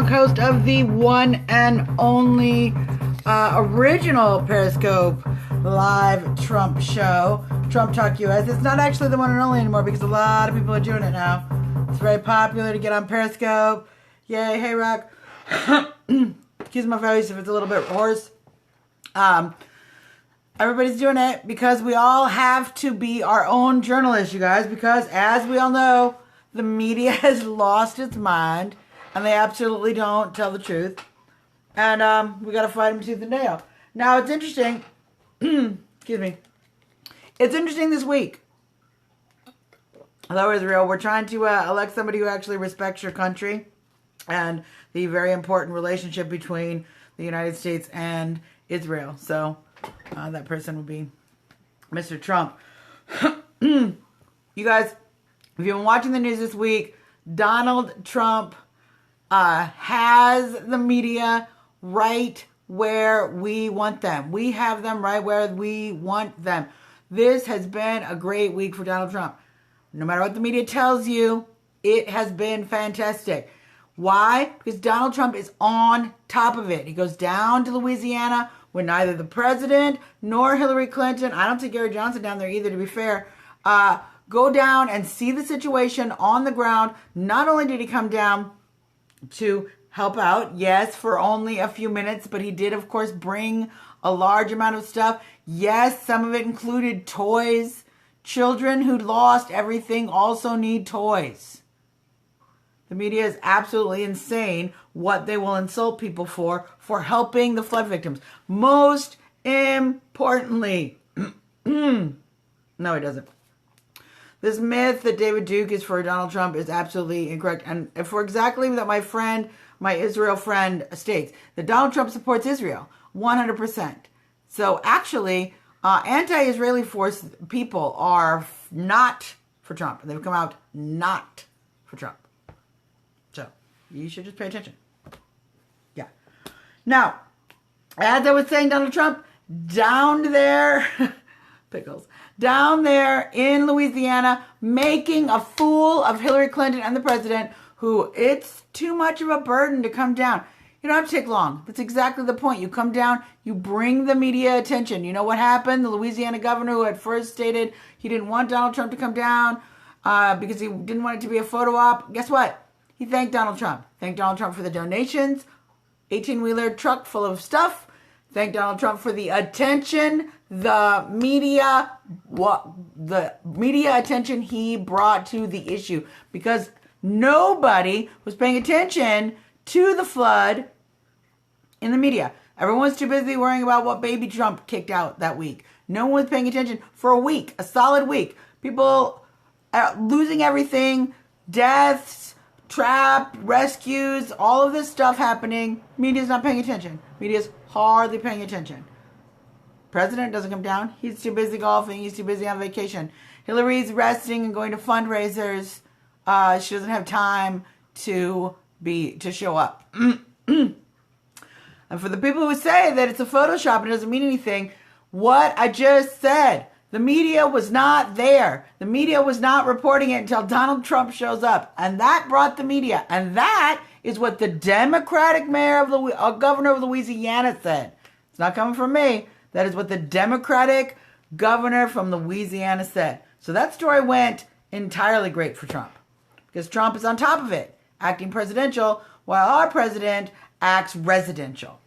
Talk, host of the one and only original Periscope live Trump show, Trump Talk US. It's not actually the one and only anymore because a lot of people are doing it now. It's very popular to get on Periscope. Yay, hey Rock. Excuse my voice if it's a little bit hoarse. Everybody's doing it because we all have to be our own journalists, you guys, because as we all know, the media has lost its mind and they absolutely don't tell the truth. And we got to fight them tooth and nail. Now, it's interesting. Excuse me. It's interesting this week. Hello, Israel. We're trying to elect somebody who actually respects your country and the very important relationship between the United States and Israel. So that person would be Mr. Trump. You guys, if you've been watching the news this week, Donald Trump has the media right where we want them. We have them right where we want them. This has been a great week for Donald Trump. No matter what the media tells you, it has been fantastic. Why? Because Donald Trump is on top of it. He goes down to Louisiana when neither the president nor Hillary Clinton, I don't see Gary Johnson down there either, to be fair, go down and see the situation on the ground. Not only did he come down to help out, yes, for only a few minutes, but he did, of course, bring a large amount of stuff. Yes, some of it included toys. Children who lost everything also need toys. The media is absolutely insane what they will insult people for helping the flood victims. Most importantly, no, it doesn't. This myth that David Duke is for Donald Trump is absolutely incorrect. And for exactly that my Israel friend states, that Donald Trump supports Israel 100%. So actually, anti-Israeli force people are not for Trump. They've come out not for Trump. So you should just pay attention. Yeah. Now, as I was saying, Donald Trump down there, pickles, down there in Louisiana, making a fool of Hillary Clinton and the president, who it's too much of a burden to come down. You don't have to take long. That's exactly the point. You come down, you bring the media attention. You know what happened? The Louisiana governor who had first stated he didn't want Donald Trump to come down because he didn't want it to be a photo op. Guess what? He thanked Donald Trump. Thanked Donald Trump for the donations. 18-wheeler truck full of stuff. Thanked Donald Trump for the attention, the media attention he brought to the issue. Because nobody was paying attention to the flood in the media. Everyone's too busy worrying about what baby Trump kicked out that week. No one was paying attention for a week, a solid week. People losing everything, deaths, trap, rescues, all of this stuff happening. Media's not paying attention. Media's hardly paying attention. President doesn't come down. He's too busy golfing. He's too busy on vacation. Hillary's resting and going to fundraisers. She doesn't have time to show up. And for the people who say that it's a Photoshop and it doesn't mean anything, what I just said, the media was not there. The media was not reporting it until Donald Trump shows up. And that brought the media. And that is what the Democratic governor of Louisiana said. It's not coming from me. That is what the Democratic governor from Louisiana said. So that story went entirely great for Trump. Because Trump is on top of it, acting presidential, while our president acts residential.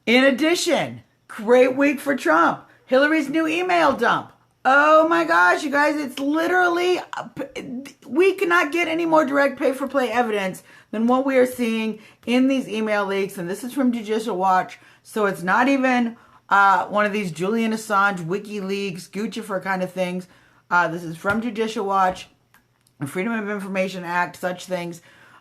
In addition, great week for Trump. Hillary's new email dump. Oh my gosh, you guys, it's literally, we cannot get any more direct pay-for-play evidence than what we are seeing in these email leaks. And this is from Judicial Watch. So it's not even one of these Julian Assange, WikiLeaks, Guccifer kind of things. This is from Judicial Watch, Freedom of Information Act, such things.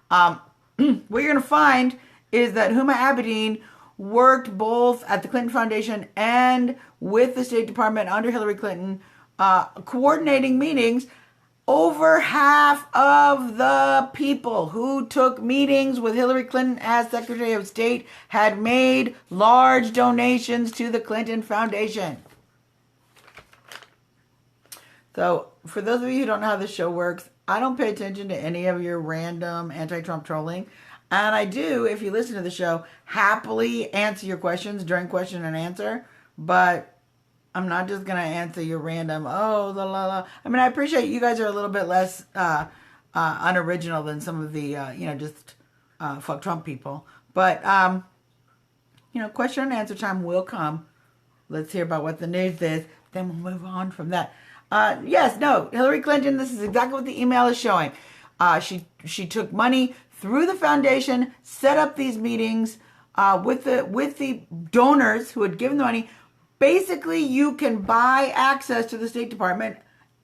What you're going to find is that Huma Abedin worked both at the Clinton Foundation and with the State Department under Hillary Clinton, coordinating meetings. Over half of the people who took meetings with Hillary Clinton as Secretary of State had made large donations to the Clinton Foundation. So, for those of you who don't know how this show works, I don't pay attention to any of your random anti-Trump trolling. And I do, if you listen to the show, happily answer your questions during question and answer. But I'm not just going to answer your random, oh, la, la, la. I mean, I appreciate you guys are a little bit less unoriginal than some of the, just fuck Trump people. But, question and answer time will come. Let's hear about what the news is. Then we'll move on from that. Hillary Clinton, this is exactly what the email is showing. She took money through the foundation, set up these meetings with the donors who had given the money. Basically, you can buy access to the State Department,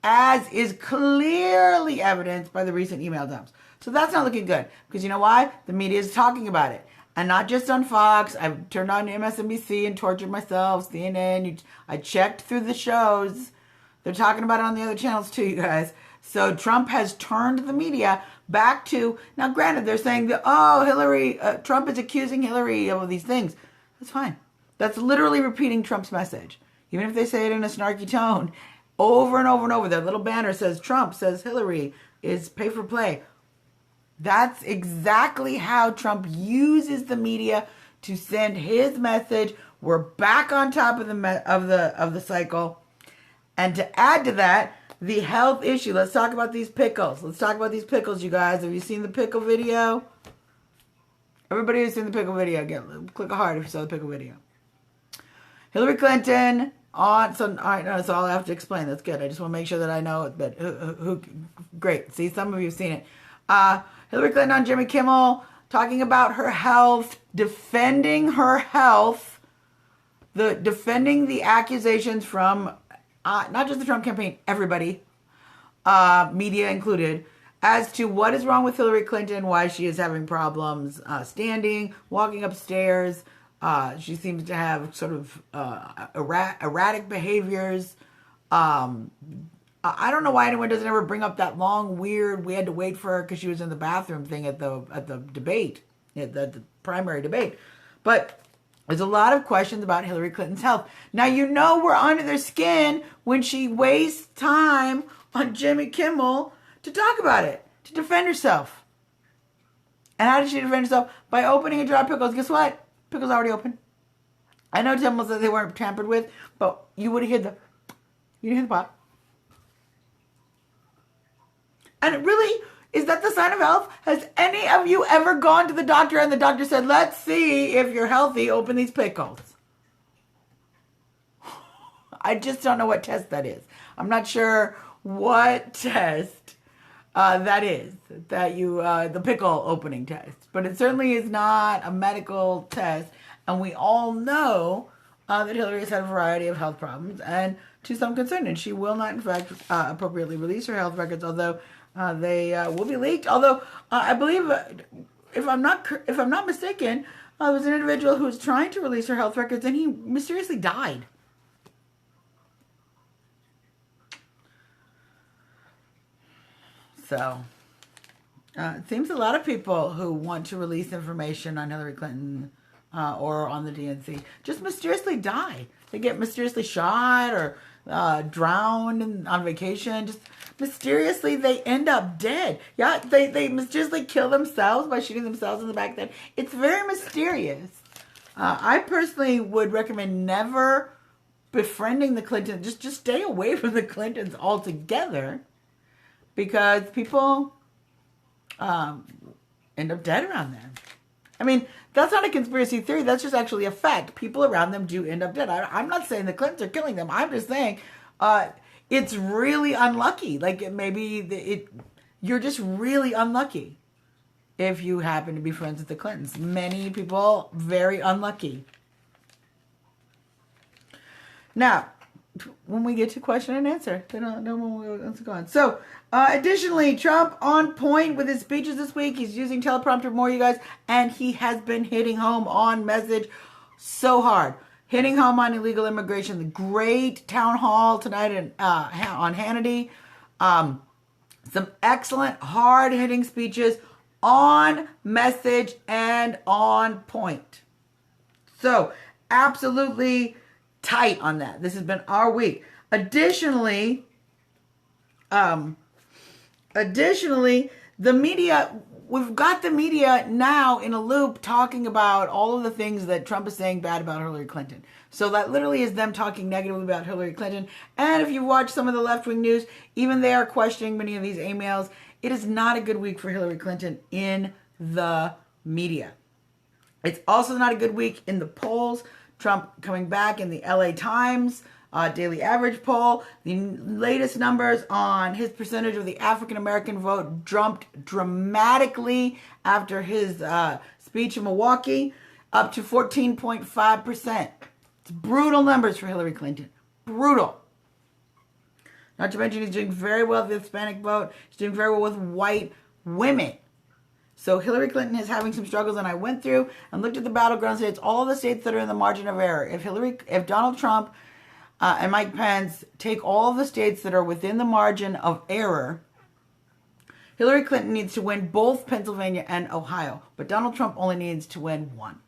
as is clearly evidenced by the recent email dumps. So that's not looking good, because you know why? The media is talking about it. And not just on Fox. I've turned on MSNBC and tortured myself, CNN. I checked through the shows. They're talking about it on the other channels too, you guys. So Trump has turned the media back to, now granted, they're saying that, Trump is accusing Hillary of all these things. That's fine. That's literally repeating Trump's message. Even if they say it in a snarky tone, over and over and over, that little banner says Trump, says Hillary, is pay for play. That's exactly how Trump uses the media to send his message. We're back on top of the cycle. And to add to that, the health issue. Let's talk about these pickles. Let's talk about these pickles, you guys. Have you seen the pickle video? Everybody who's seen the pickle video, click a heart if you saw the pickle video. Hillary Clinton so I'll have to explain. That's good. I just want to make sure that I know. But great. See, some of you have seen it. Hillary Clinton on Jimmy Kimmel talking about her health, defending her health, defending the accusations from not just the Trump campaign, everybody, media included, as to what is wrong with Hillary Clinton, why she is having problems standing, walking upstairs. She seems to have sort of erratic behaviors. I don't know why anyone doesn't ever bring up that long, weird, we had to wait for her because she was in the bathroom thing at the debate, the primary debate. But there's a lot of questions about Hillary Clinton's health. Now, we're under their skin when she wastes time on Jimmy Kimmel to talk about it, to defend herself. And how did she defend herself? By opening a jar of pickles. Guess what? Pickles already open. I know Kimmel said they weren't tampered with, but you would have hit the pot. And it really, is that the sign of health? Has any of you ever gone to the doctor and the doctor said, let's see if you're healthy, open these pickles? I just don't know what test that is. I'm not sure what test that is, the pickle opening test. But it certainly is not a medical test. And we all know that Hillary has had a variety of health problems and to some concern. And she will not, in fact, appropriately release her health records, although they will be leaked. Although I believe, if I'm not mistaken, there was an individual who was trying to release her health records and he mysteriously died. So it seems a lot of people who want to release information on Hillary Clinton or on the DNC just mysteriously die. They get mysteriously shot or drowned on vacation. Just mysteriously, they end up dead. Yeah, they mysteriously kill themselves by shooting themselves in the back of the head. It's very mysterious. I personally would recommend never befriending the Clintons. Just stay away from the Clintons altogether, because people end up dead around them. I mean, that's not a conspiracy theory. That's just actually a fact. People around them do end up dead. I'm not saying the Clintons are killing them. I'm just saying it's really unlucky. Like you're just really unlucky if you happen to be friends with the Clintons. Many people, very unlucky. Now, when we get to question and answer, then let's go on. So, additionally, Trump on point with his speeches this week. He's using teleprompter more, you guys, and he has been hitting home on message so hard. Hitting home on illegal immigration. The great town hall tonight on Hannity. Some excellent, hard-hitting speeches on message and on point. So, absolutely tight on that. This has been our week. Additionally, Additionally, the media, we've got the media now in a loop talking about all of the things that Trump is saying bad about Hillary Clinton. So that literally is them talking negatively about Hillary Clinton. And if you watch some of the left-wing news, even they are questioning many of these emails. It is not a good week for Hillary Clinton in the media. It's also not a good week in the polls. Trump coming back in the LA Times daily average poll. The latest numbers on his percentage of the African American vote jumped dramatically after his speech in Milwaukee, up to 14.5%. It's brutal numbers for Hillary Clinton. Brutal. Not to mention he's doing very well with the Hispanic vote. He's doing very well with white women. So Hillary Clinton is having some struggles, and I went through and looked at the battleground states, all of the states that are in the margin of error. If Donald Trump and Mike Pence take all of the states that are within the margin of error, Hillary Clinton needs to win both Pennsylvania and Ohio, but Donald Trump only needs to win one.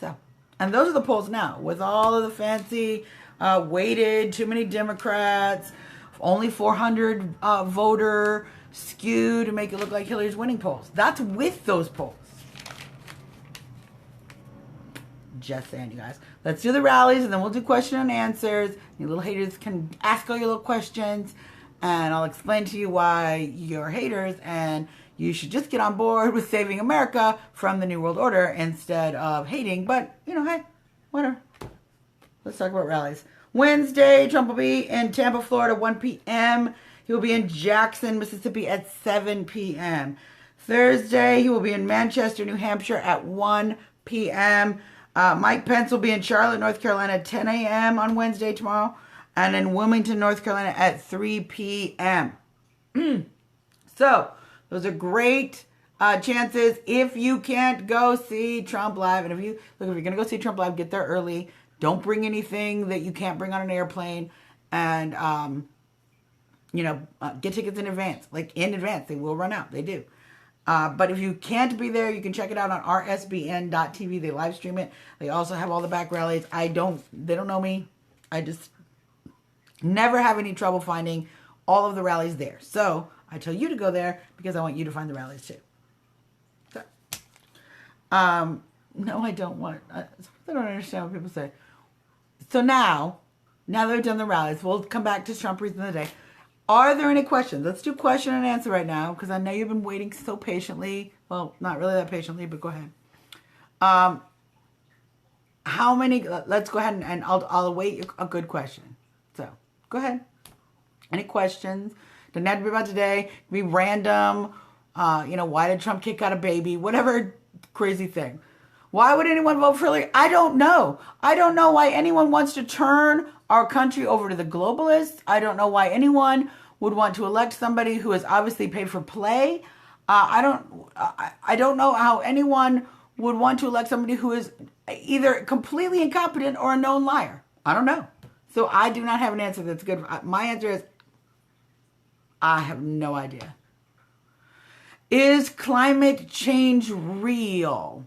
So, and those are the polls now, with all of the fancy weighted, too many Democrats, only 400 voter skew to make it look like Hillary's winning polls. That's with those polls. Just saying, you guys. Let's do the rallies, and then we'll do question and answers. You little haters can ask all your little questions, and I'll explain to you why you're haters, and you should just get on board with saving America from the New World Order instead of hating. But, you know, hey, whatever. Let's talk about rallies. Wednesday, Trump will be in Tampa, Florida, 1 p.m. He will be in Jackson, Mississippi at 7 p.m. Thursday, he will be in Manchester, New Hampshire at 1 p.m. Mike Pence will be in Charlotte, North Carolina at 10 a.m. on Wednesday tomorrow. And in Wilmington, North Carolina at 3 p.m. So, those are great chances if you can't go see Trump live. And if you're going to go see Trump live, get there early. Don't bring anything that you can't bring on an airplane. And, get tickets in advance. Like, in advance. They will run out. They do. But if you can't be there, you can check it out on rsbn.tv. They live stream it. They also have all the back rallies. They don't know me. I just never have any trouble finding all of the rallies there. So I tell you to go there because I want you to find the rallies too. So, no, I don't want. I don't understand what people say. So now that we've done the rallies, we'll come back to Trump Reason of the Day. Are there any questions? Let's do question and answer right now because I know you've been waiting so patiently. Well, not really that patiently, but go ahead. How many? Let's go ahead and I'll await a good question. So go ahead. Any questions? Doesn't have to be about today. It can be random. Why did Trump kick out a baby? Whatever crazy thing. Why would anyone vote for Hillary? I don't know. I don't know why anyone wants to turn our country over to the globalists. I don't know why anyone would want to elect somebody who is obviously paid for play. I don't know how anyone would want to elect somebody who is either completely incompetent or a known liar. I don't know. So I do not have an answer that's good. My answer is I have no idea. Is climate change real?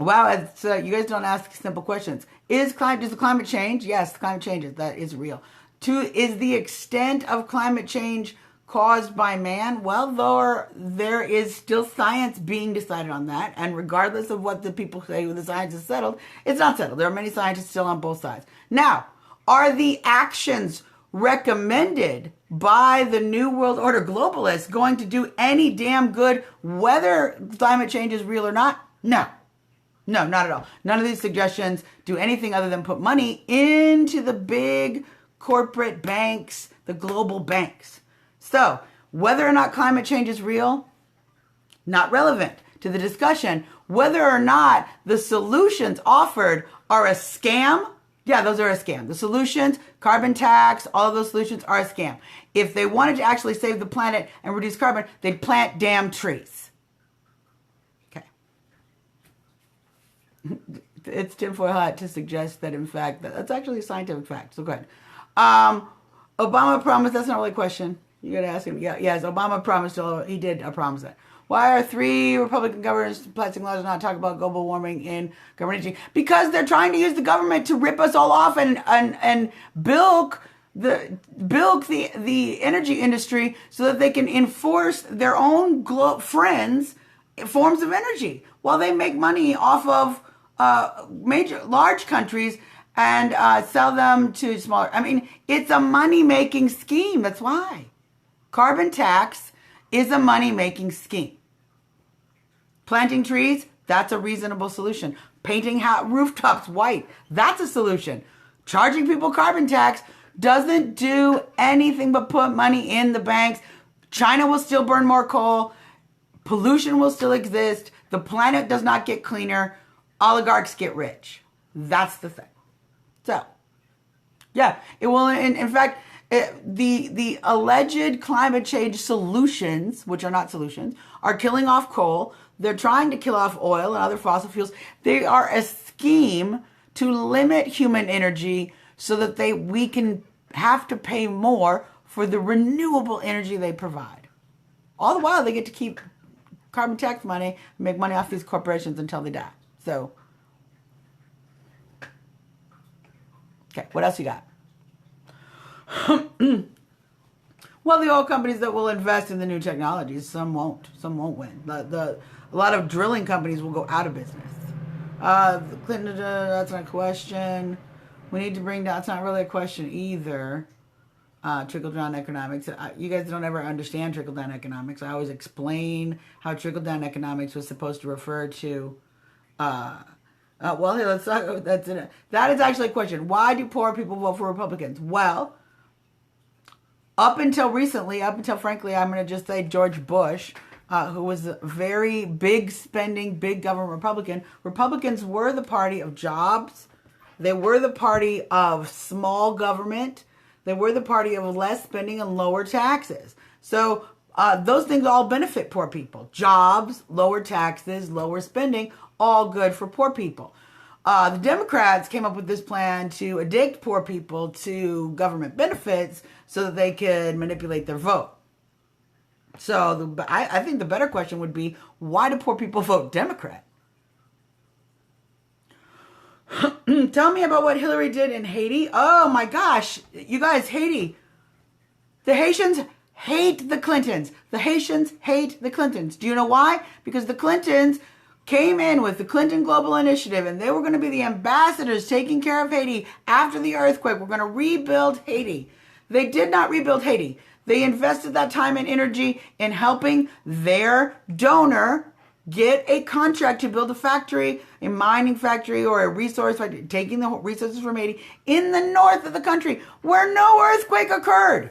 Wow, you guys don't ask simple questions. Does the climate change? Yes, climate change that is real. Is the extent of climate change caused by man? Well, there is still science being decided on that, and regardless of what the people say, the science is settled, it's not settled. There are many scientists still on both sides. Now, are the actions recommended by the New World Order globalists going to do any damn good whether climate change is real or not? No. No, not at all. None of these suggestions do anything other than put money into the big corporate banks, the global banks. So, whether or not climate change is real, not relevant to the discussion. Whether or not the solutions offered are a scam, yeah, those are a scam. The solutions, carbon tax, all of those solutions are a scam. If they wanted to actually save the planet and reduce carbon, they'd plant damn trees. It's tinfoil hat to suggest that, in fact, that's actually a scientific fact. So go ahead. Obama promised, that's not really a question. You got to ask him. Yeah, yes, Obama promised, he did promise that. Why are 3 Republican governors passing laws not talk about global warming in government? Because they're trying to use the government to rip us all off and bilk build the energy industry so that they can enforce their own friends forms of energy while they make money off of large countries and sell them to smaller. I mean, it's a money-making scheme. That's why. Carbon tax is a money-making scheme. Planting trees, that's a reasonable solution. Painting rooftops white, that's a solution. Charging people carbon tax doesn't do anything but put money in the banks. China will still burn more coal. Pollution will still exist. The planet does not get cleaner. Oligarchs get rich. That's the thing. So, yeah, it will. In fact, the alleged climate change solutions, which are not solutions, are killing off coal. They're trying to kill off oil and other fossil fuels. They are a scheme to limit human energy so that we can have to pay more for the renewable energy they provide. All the while, they get to keep carbon tax money and make money off these corporations until they die. So, okay, what else you got? Well, the oil companies that will invest in the new technologies, some won't. Some won't win. A lot of drilling companies will go out of business. Clinton, that's not a question. We need to bring down, that's not really a question either. Trickle-down economics. You guys don't ever understand trickle-down economics. I always explain how trickle-down economics was supposed to refer to... well, here, let's talk. That is actually a question. Why do poor people vote for Republicans? Well, up until frankly, I'm going to just say George Bush, who was a very big spending, big government Republican. Republicans were the party of jobs. They were the party of small government. They were the party of less spending and lower taxes. So those things all benefit poor people. Jobs, lower taxes, lower spending, all good for poor people. The Democrats came up with this plan to addict poor people to government benefits so that they could manipulate their vote. So I think the better question would be, why do poor people vote Democrat? Tell me about what Hillary did in Haiti. Oh my gosh, you guys, Haiti. The Haitians hate the Clintons. The Haitians hate the Clintons. Do you know why? Because the Clintons came in with the Clinton Global Initiative and they were going to be the ambassadors taking care of Haiti after the earthquake. We're going to rebuild Haiti. They did not rebuild Haiti. They invested that time and energy in helping their donor get a contract to build a factory, a mining factory or a resource factory, taking the resources from Haiti in the north of the country where no earthquake occurred.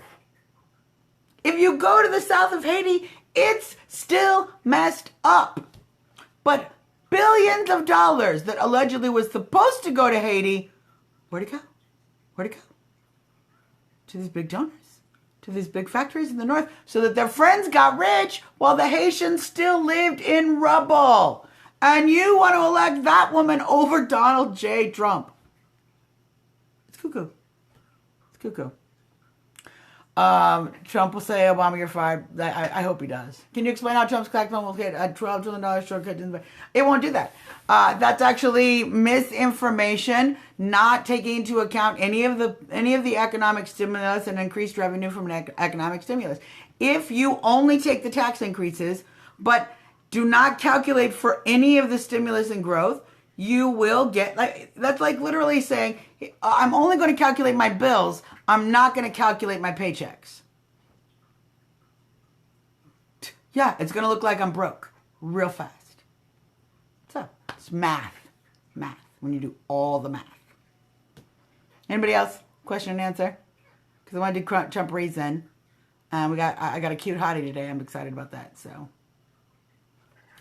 If you go to the south of Haiti, it's still messed up. But billions of dollars that allegedly was supposed to go to Haiti, where'd it go? Where'd it go? To these big donors, to these big factories in the north, so that their friends got rich while the Haitians still lived in rubble. And you want to elect that woman over Donald J. Trump. It's cuckoo. It's cuckoo. Trump will say, Obama, you're fired. I hope he does. Can you explain how Trump's crackdown will get a $12 trillion shortcut? It won't do that. That's actually misinformation, not taking into account any of the economic stimulus and increased revenue from an economic stimulus. If you only take the tax increases, but do not calculate for any of the stimulus and growth, you will get, that's like literally saying, I'm only going to calculate my bills. I'm not going to calculate my paychecks. Yeah, it's going to look like I'm broke real fast. So, it's math. Math. When you do all the math. Anybody else? Question and answer? Because I want to do Trump reason. I got a cute hottie today. I'm excited about that. So,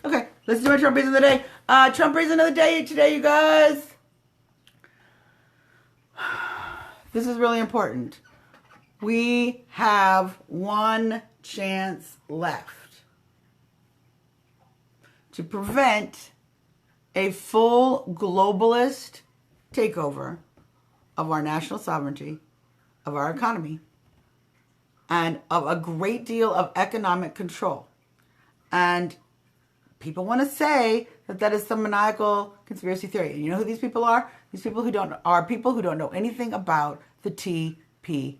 okay, let's do our Trump reason of the day. Trump reason of the day today, you guys. This is really important. We have one chance left to prevent a full globalist takeover of our national sovereignty, of our economy, and of a great deal of economic control. And people want to say that is some maniacal conspiracy theory. And you know who these people are? These people who don't know anything about the TPP.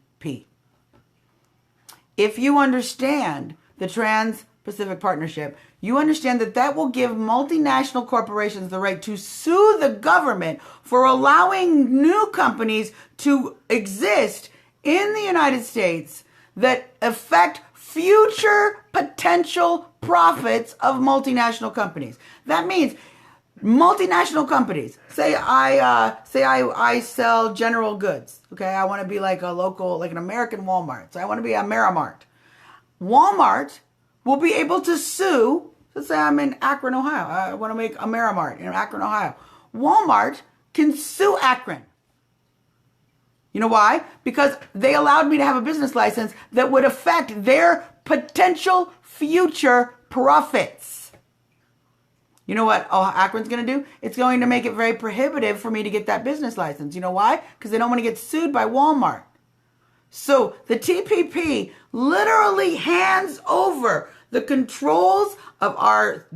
If you understand the Trans-Pacific Partnership, you understand that that will give multinational corporations the right to sue the government for allowing new companies to exist in the United States that affect future potential profits of multinational companies. That means multinational companies. Say I sell general goods. Okay, I want to be like a local, like an American Walmart. So I want to be a Meramart. Walmart will be able to sue. Let's say I'm in Akron, Ohio. I want to make a Meramart in Akron, Ohio. Walmart can sue Akron. You know why? Because they allowed me to have a business license that would affect their potential future profits. You know what Akron's going to do? It's going to make it very prohibitive for me to get that business license. You know why? Because they don't want to get sued by Walmart. So the TPP literally hands over the controls of our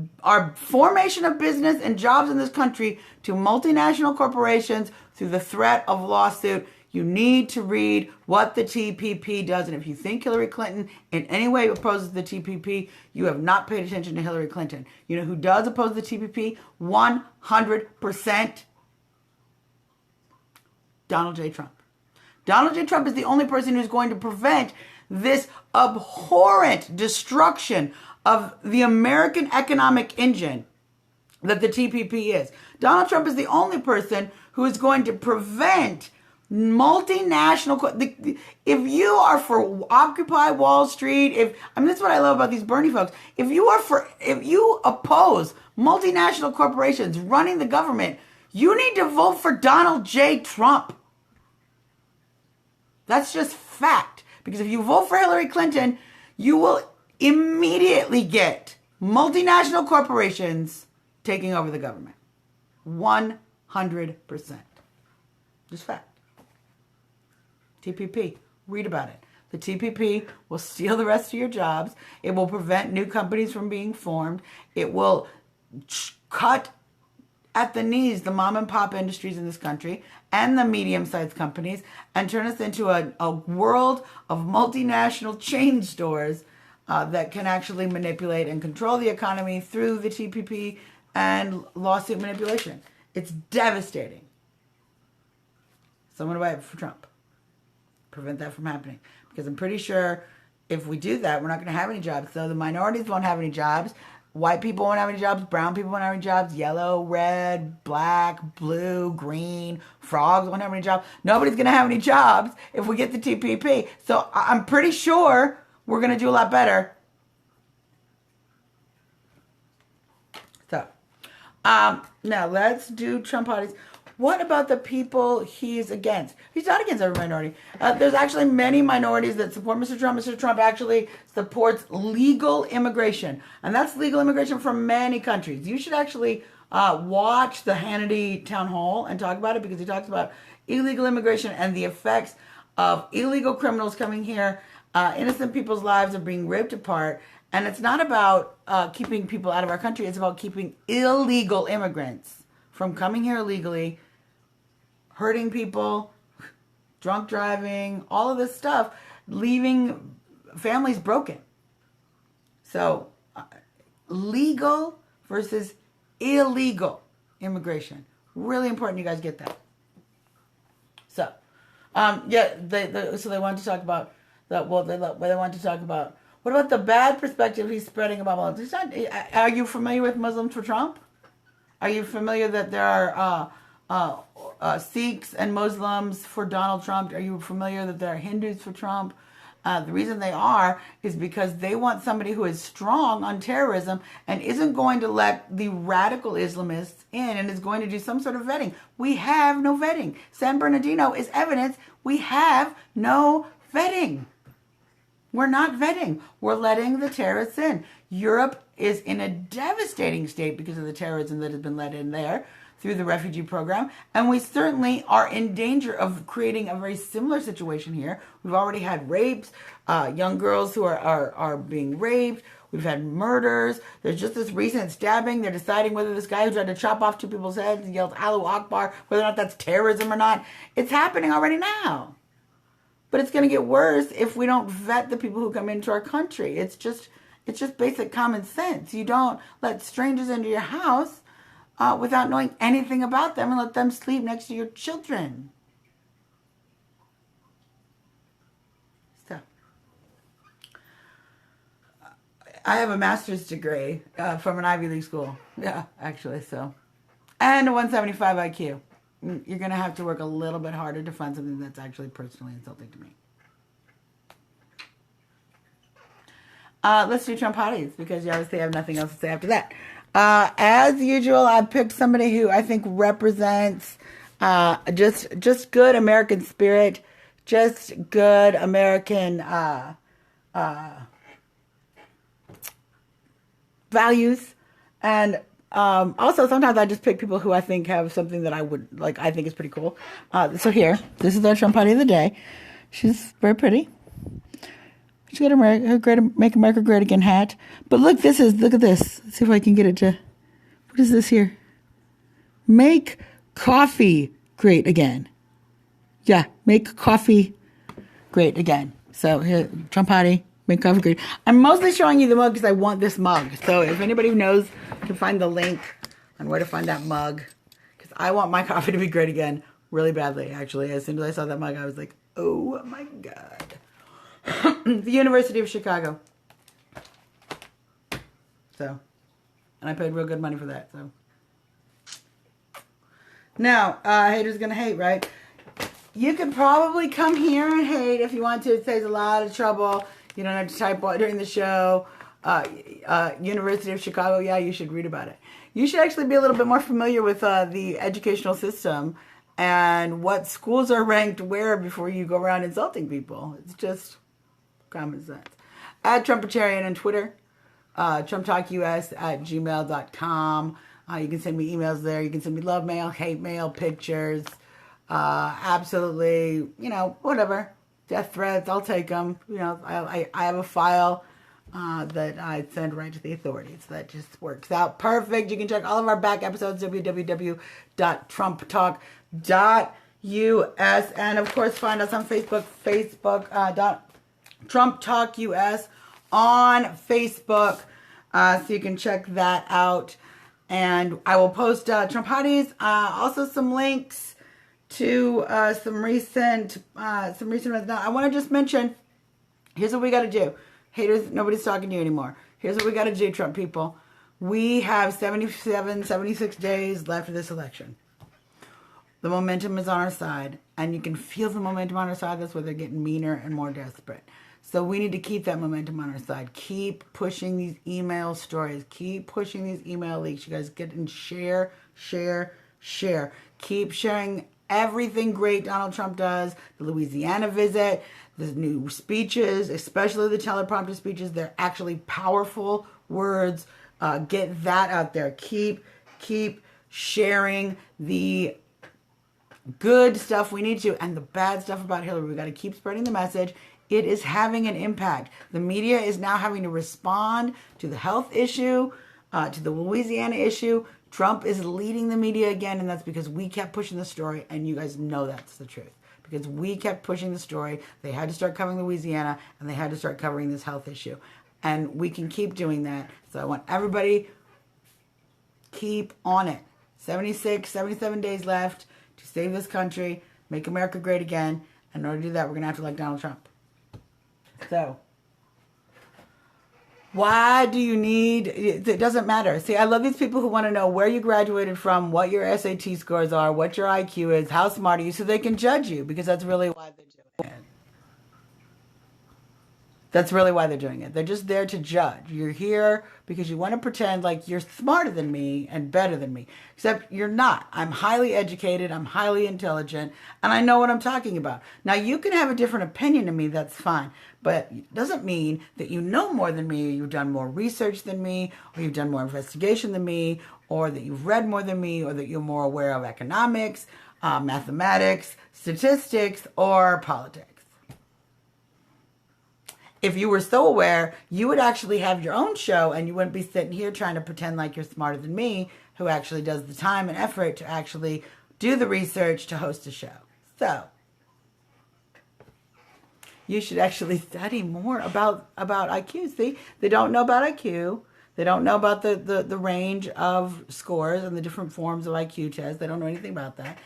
formation of business and jobs in this country to multinational corporations through the threat of lawsuit. You need to read what the TPP does. And if you think Hillary Clinton in any way opposes the TPP, you have not paid attention to Hillary Clinton. You know who does oppose the TPP? 100%. Donald J. Trump. Donald J. Trump is the only person who's going to prevent this abhorrent destruction of the American economic engine that the TPP is. Donald Trump is the only person who is going to prevent multinational. If you are for Occupy Wall Street, that's what I love about these Bernie folks. If you oppose multinational corporations running the government, you need to vote for Donald J. Trump. That's just fact. Because if you vote for Hillary Clinton, you will immediately get multinational corporations taking over the government. 100%. Just fact. TPP. Read about it. The TPP will steal the rest of your jobs. It will prevent new companies from being formed. It will cut at the knees the mom and pop industries in this country and the medium-sized companies and turn us into a world of multinational chain stores that can actually manipulate and control the economy through the TPP and lawsuit manipulation. It's devastating. So I'm going to vote for Trump. Prevent that from happening. Because I'm pretty sure if we do that, we're not going to have any jobs. So the minorities won't have any jobs. White people won't have any jobs. Brown people won't have any jobs. Yellow, red, black, blue, green, frogs won't have any jobs. Nobody's going to have any jobs if we get the TPP. So I'm pretty sure we're going to do a lot better. So, now let's do Trump parties. What about the people he's against? He's not against every minority. There's actually many minorities that support Mr. Trump. Mr. Trump actually supports legal immigration. And that's legal immigration from many countries. You should actually watch the Hannity town hall and talk about it because he talks about illegal immigration and the effects of illegal criminals coming here. Innocent people's lives are being ripped apart. And it's not about keeping people out of our country. It's about keeping illegal immigrants from coming here illegally, hurting people, drunk driving, all of this stuff, leaving families broken. So, legal versus illegal immigration. Really important you guys get that. So, so they wanted to talk about that. Well, they wanted to talk about, what about the bad perspective he's spreading about Muslims? Are you familiar with Muslims for Trump? Are you familiar that there are Sikhs and Muslims for Donald Trump? Are you familiar that there are Hindus for Trump? The reason they are is because they want somebody who is strong on terrorism and isn't going to let the radical Islamists in and is going to do some sort of vetting. We have no vetting. San Bernardino is evidence we have no vetting. We're not vetting. We're letting the terrorists in. Europe is in a devastating state because of the terrorism that has been let in there through the refugee program. And we certainly are in danger of creating a very similar situation here. We've already had rapes, young girls who are being raped. We've had murders. There's just this recent stabbing. They're deciding whether this guy who tried to chop off two people's heads and yelled Allahu Akbar, whether or not that's terrorism or not. It's happening already now. But it's going to get worse if we don't vet the people who come into our country. It's just basic common sense. You don't let strangers into your house without knowing anything about them and let them sleep next to your children. So, I have a master's degree from an Ivy League school. Yeah, actually, so. And a 175 IQ. You're going to have to work a little bit harder to find something that's actually personally insulting to me. Let's do Trump hotties, because you obviously have nothing else to say after that. As usual, I picked somebody who I think represents just good American spirit, just good American values, and also sometimes I just pick people who I think have something that I think is pretty cool. So here, this is our Trump hottie of the day. She's very pretty. She's got her Make America Great Again hat. But look at this. Let's see if I can get it to, what is this here? Make coffee great again. Yeah, make coffee great again. So here, Trump hottie, make coffee great. I'm mostly showing you the mug because I want this mug. So if anybody who knows can find the link on where to find that mug, because I want my coffee to be great again really badly, actually. As soon as I saw that mug, I was like, oh my God. The University of Chicago. So, and I paid real good money for that. So, now, haters gonna hate, right? You could probably come here and hate if you want to. It saves a lot of trouble. You don't have to type during the show. University of Chicago, yeah, you should read about it. You should actually be a little bit more familiar with the educational system and what schools are ranked where before you go around insulting people. It's just common sense. At Trumpetarian on Twitter, TrumpTalkUS@gmail.com. You can send me emails there. You can send me love mail, hate mail, pictures. Absolutely, whatever. Death threats, I'll take them. I have a file that I send right to the authorities. That just works out perfect. You can check all of our back episodes, www.trumptalk.us. And of course, find us on Facebook, Trump Talk US on Facebook, so you can check that out. And I will post Trump hotties, also some links to some recent ones. Now, I want to just mention, here's what we got to do. Haters, nobody's talking to you anymore. Here's what we got to do, Trump people. We have 76 days left of this election. The momentum is on our side, and you can feel the momentum on our side. That's why they're getting meaner and more desperate. So we need to keep that momentum on our side. Keep pushing these email stories. Keep pushing these email leaks. You guys get and share. Keep sharing everything great Donald Trump does. The Louisiana visit, the new speeches, especially the teleprompter speeches. They're actually powerful words. Get that out there. Keep sharing the good stuff we need to, and the bad stuff about Hillary. We got to keep spreading the message. It is having an impact. The media is now having to respond to the health issue, to the Louisiana issue. Trump is leading the media again, and that's because we kept pushing the story, and you guys know that's the truth. Because we kept pushing the story. They had to start covering Louisiana, and they had to start covering this health issue. And we can keep doing that. So I want everybody keep on it. 77 days left to save this country, make America great again. And in order to do that, we're going to have to elect Donald Trump. So, why do you need, it doesn't matter. See, I love these people who want to know where you graduated from, what your SAT scores are, what your IQ is, how smart are you, so they can judge you, because that's really why they're doing it. That's really why they're doing it. They're just there to judge. You're here because you want to pretend like you're smarter than me and better than me. Except you're not. I'm highly educated. I'm highly intelligent. And I know what I'm talking about. Now, you can have a different opinion than me. That's fine. But it doesn't mean that you know more than me, or you've done more research than me, or you've done more investigation than me, or that you've read more than me, or that you're more aware of economics, mathematics, statistics, or politics. If you were so aware, you would actually have your own show, and you wouldn't be sitting here trying to pretend like you're smarter than me, who actually does the time and effort to actually do the research to host a show. So, You should actually study more about IQ. See, they don't know about IQ. They don't know about the range of scores and the different forms of IQ tests. They don't know anything about that.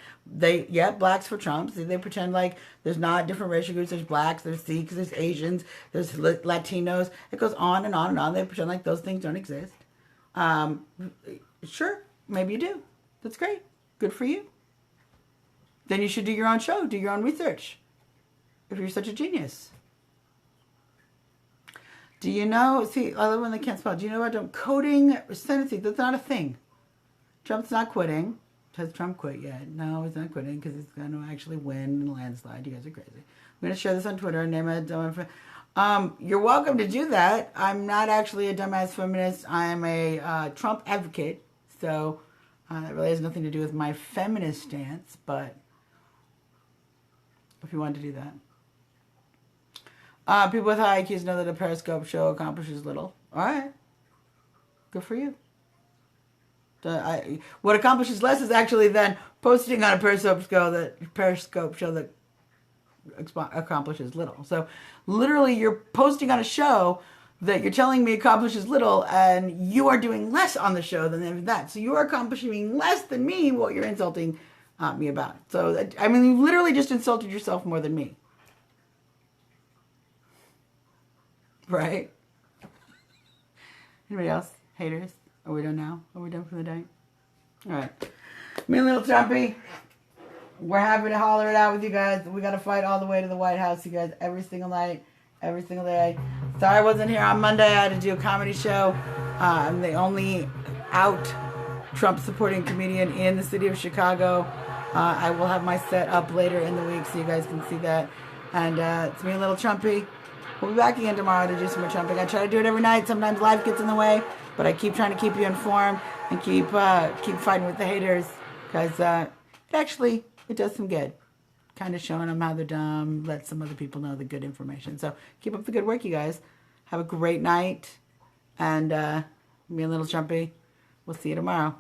Blacks for Trump. See, they pretend like there's not different racial groups. There's blacks, there's Sikhs, there's Asians, there's Latinos. It goes on and on and on. They pretend like those things don't exist. Sure, maybe you do. That's great. Good for you. Then you should do your own show, do your own research, if you're such a genius. Do you know, see, I love when they can't spell. Do you know about coding sentences? That's not a thing. Trump's not quitting. Has Trump quit yet? No, he's not quitting because he's going to actually win in a landslide. You guys are crazy. I'm going to share this on Twitter and name it. You're welcome to do that. I'm not actually a dumbass feminist. I'm a Trump advocate. So that really has nothing to do with my feminist stance, but if you want to do that. People with high IQs know that a Periscope show accomplishes little. All right. Good for you. What accomplishes less is actually then posting on a Periscope show that accomplishes little. So literally you're posting on a show that you're telling me accomplishes little, and you are doing less on the show than that. So you are accomplishing less than me what you're insulting me about. So, I mean, you literally just insulted yourself more than me. Right? Anybody else? Haters? Are we done now? Are we done for the day? All right. Me and Little Trumpy, we're happy to holler it out with you guys. We got to fight all the way to the White House, you guys, every single night, every single day. Sorry I wasn't here on Monday. I had to do a comedy show. I'm the only out Trump supporting comedian in the city of Chicago. I will have my set up later in the week so you guys can see that. And it's me and Little Trumpy. We'll be back again tomorrow to do some more trumping. I try to do it every night. Sometimes life gets in the way, but I keep trying to keep you informed and keep fighting with the haters, because it does some good. Kind of showing them how they're dumb, let some other people know the good information. So keep up the good work, you guys. Have a great night, and me and Little Trumpy, we'll see you tomorrow.